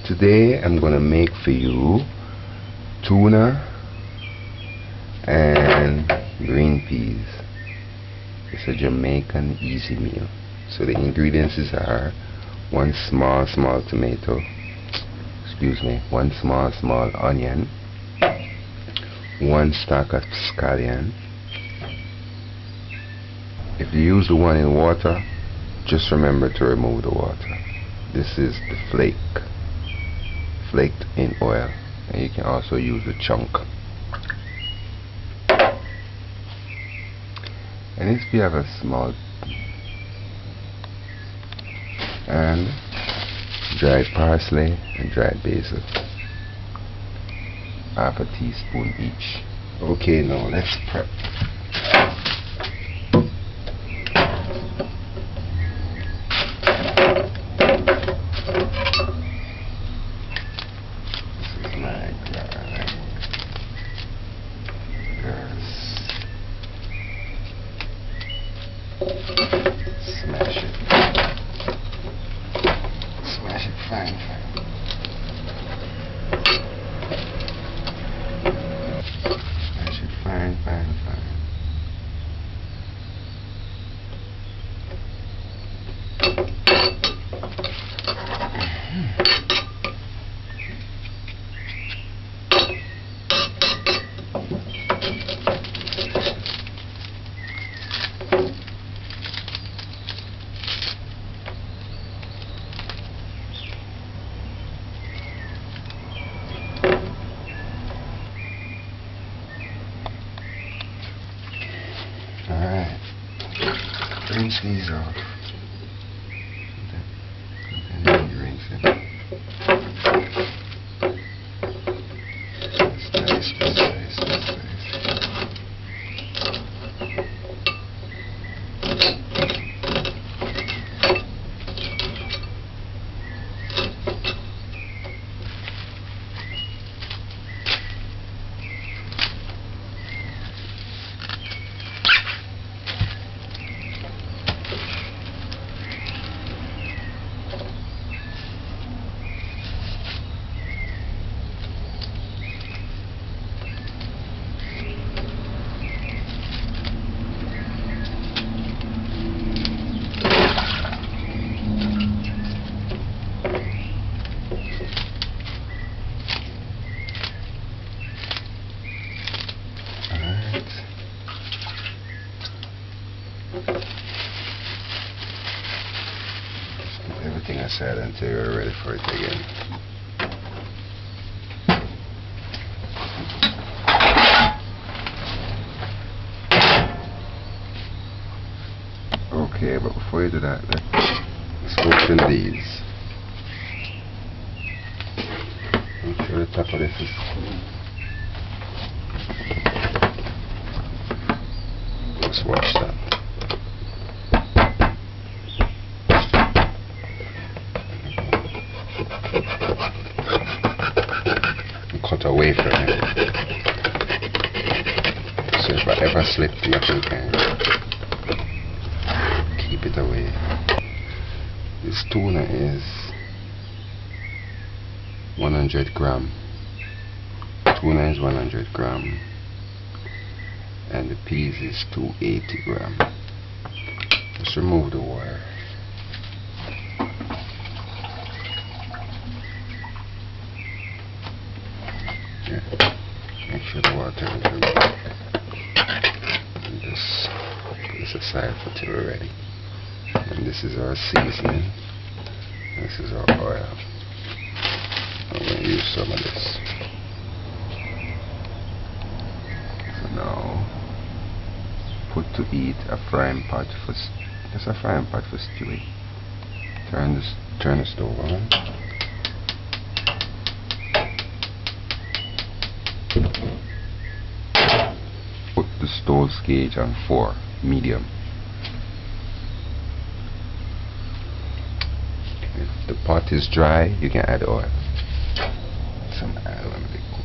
Today I'm gonna make for you tuna and green peas. It's a Jamaican easy meal. So the ingredients are one small tomato, one small onion, one stalk of scallion. If you use the one in water, just remember to remove the water. This is the flaked in oil, and you can also use the chunk. And if you have a small and dried parsley and dried basil, half a teaspoon each. Okay, now let's prep. Smash it fine. Smash it fine. Alright, rinse these off. And then you rinse it. That's nice. Everything aside until you're ready for it again. Okay, but before you do that, let's open these. Make sure the top of this is clean. Let's wash that. Cut away from it. So if I ever slip, nothing can keep it away. This tuna is 100 gram. Tuna is 100 gram. And the peas is 280 gram. Just remove the wire. Make sure the water is removed. And just put this aside until we're ready. And this is our seasoning. This is our oil. I'm going to use some of this. So now, put to eat a frying pot for just a frying pot for stewing. Turn the stove on. Put the stove's gauge on 4, medium. If the pot is dry, you can add oil. Some oil when they cook.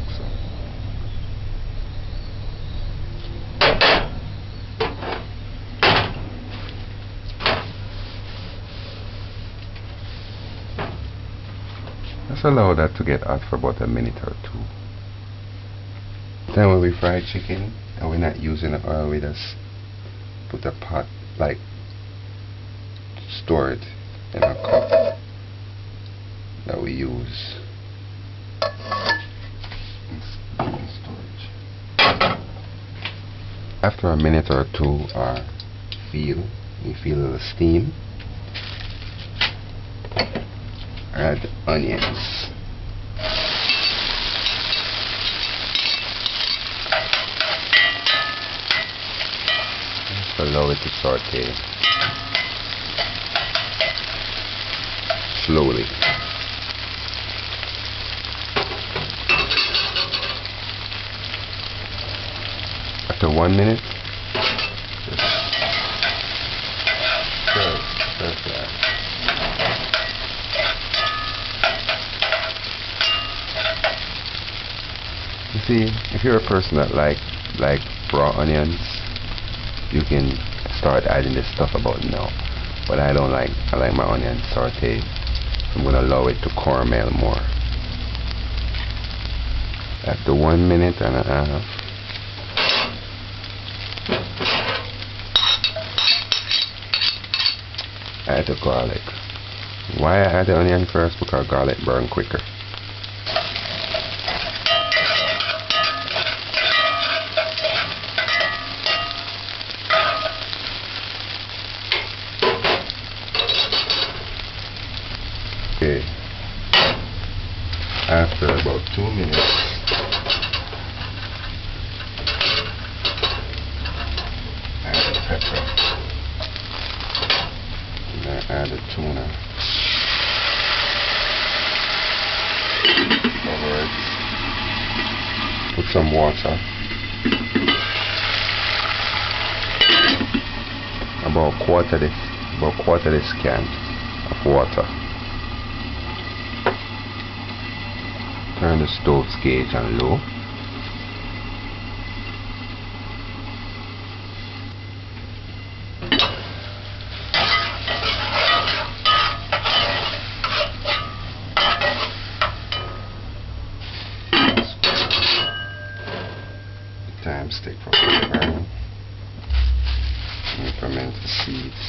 Just allow that to get hot for about a minute or two. Then when we fry chicken and we're not using the oil, we just put a pot, like store it in a cup that we use. After a minute or two, you feel the steam. Add onions. Just allow it to saute slowly. After 1 minute, just serve that. You see, if you're a person that like raw onions, you can start adding this stuff about now. But I don't like. I like my onions sauteed. I'm gonna allow it to caramel more. After 1 minute and a half, add the garlic. Why I add the onion first? Because garlic burn quicker. Okay. After about 2 minutes, add the pepper. And then add the tuna. Cover it. Put some water. About quarter this can of water. Turn the stove's gauge on low. Time stick for burn. And ferment the seeds.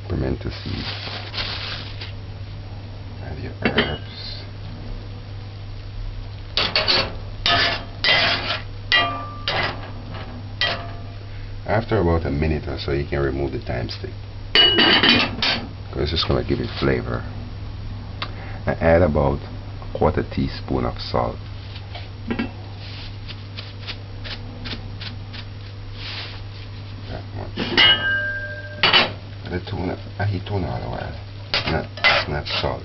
Pimento seeds. Add your herbs. After about a minute or so, you can remove the time stick, because it's just going to give it flavor. And add about a quarter teaspoon of salt. That much. The tuna, I eat tuna all the while. It's not salt.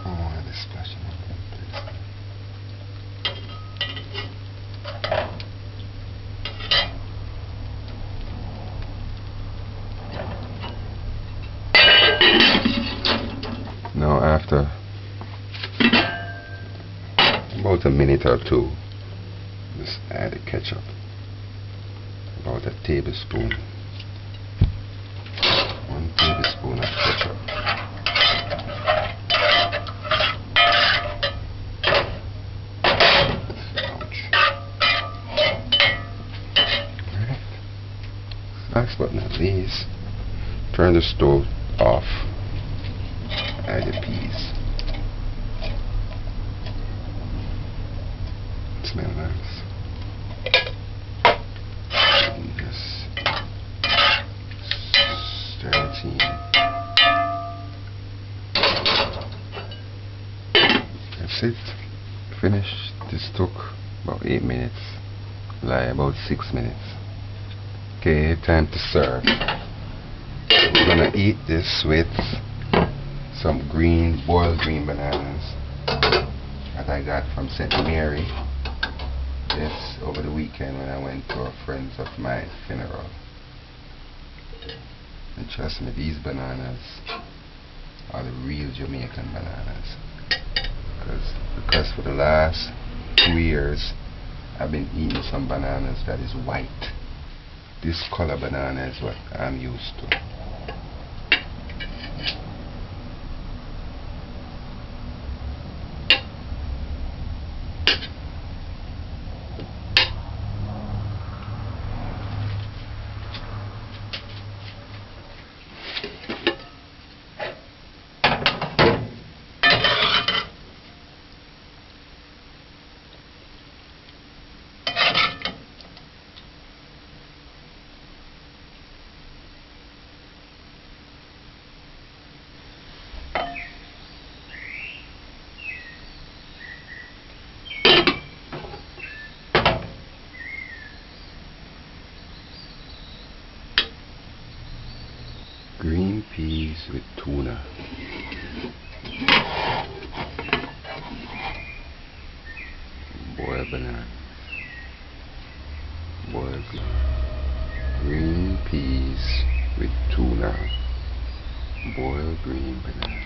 Oh, this splashing up there, please. Now after about a minute or two, just add the ketchup. About a tablespoon. 1 tablespoon of ketchup. Ouch. Alright. Last but not least, turn the stove off. Add the peas. Smell nice. That's it. Finished. This took about 8 minutes. Like about 6 minutes. Okay, time to serve. We're gonna eat this with some boiled green bananas that I got from St. Mary this over the weekend when I went to a friend's of mine funeral. And trust me, these bananas are the real Jamaican bananas. Because for the last 2 years I've been eating some bananas that is white. This color banana is what I'm used to. Green peas with tuna. Boiled banana. Boiled green peas with tuna. Boiled green bananas.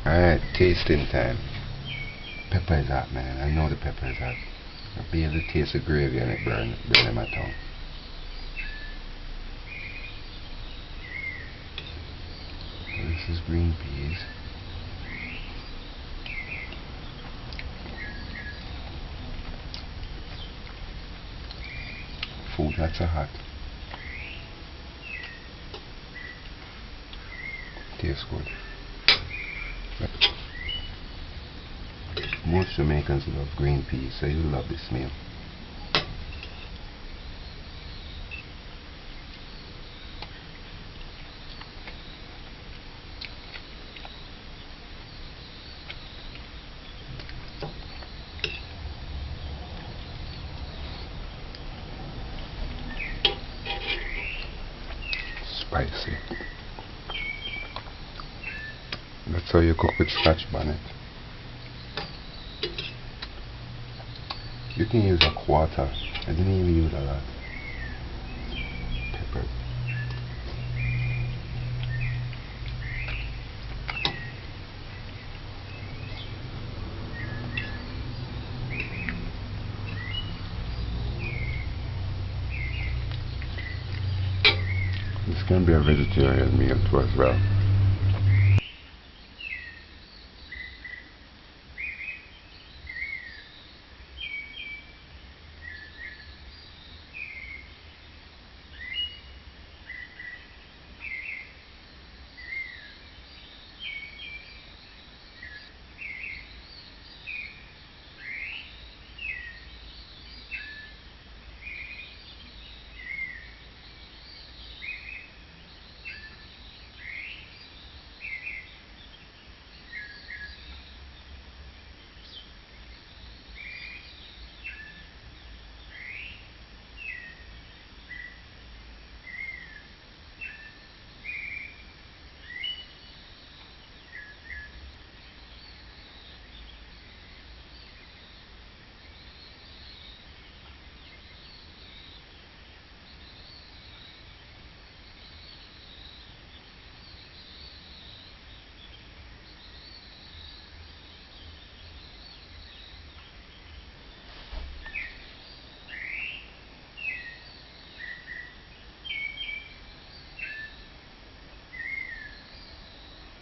Alright, tasting time. Pepper is hot, man. I know the pepper is hot. I be able to taste the gravy and it burn in my tongue. This is green peas. Food that's hot. Tastes good. Most Jamaicans love green peas, so you'll love this meal. Spicy. That's how you cook with Scotch bonnet. You can use a quarter. I didn't even use a lot. Pepper. This can be a vegetarian meal too as well.